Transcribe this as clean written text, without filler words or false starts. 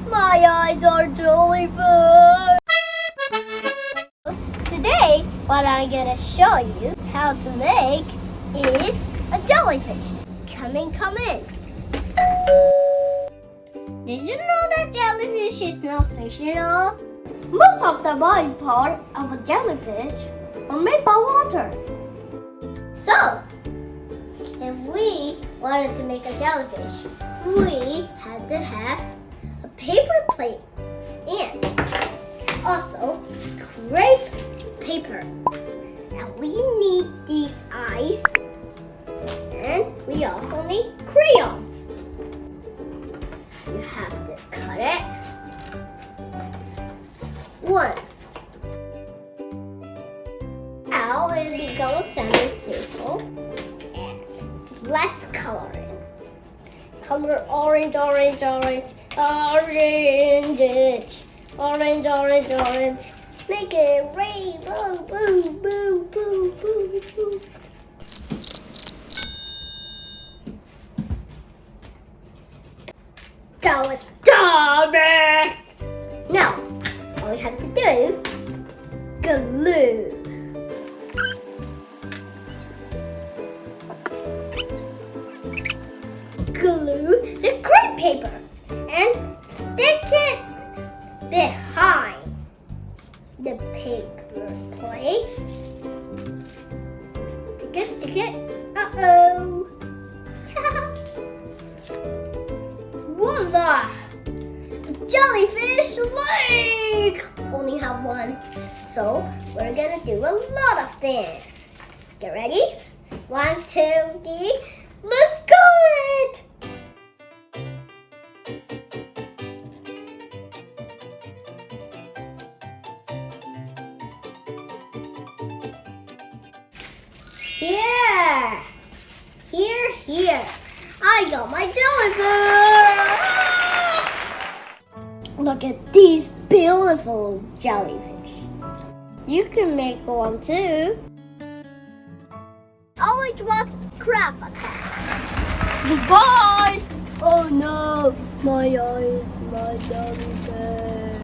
My eyes are jellyfish. Today, what I'm gonna show you how to make is a jellyfish. Come in. Did you know that jellyfish is not fictional? Most of the body part of a jellyfish are made by water. So, if we wanted to make a jellyfish, we had to have a paper plate and also crepe paper. And we need these eyes, and we also need crayons. You have to cut it once. Now it becomes semicircle and let's color it. Color orange. Make it rainbow, boom. That was stupid. Now, all we have to do, glue. Glue the crepe paper and stick it behind the paper plate. Stick it. Uh-oh. Voila! Jellyfish leg! Only have one. So we're gonna do a lot of them. Get ready? 1, 2, 3. Let's go it! Here. I got my jellyfish! Look at these beautiful jellyfish. You can make one too. Always watch crab attack. Goodbye! Oh no, my eyes, my jellyfish.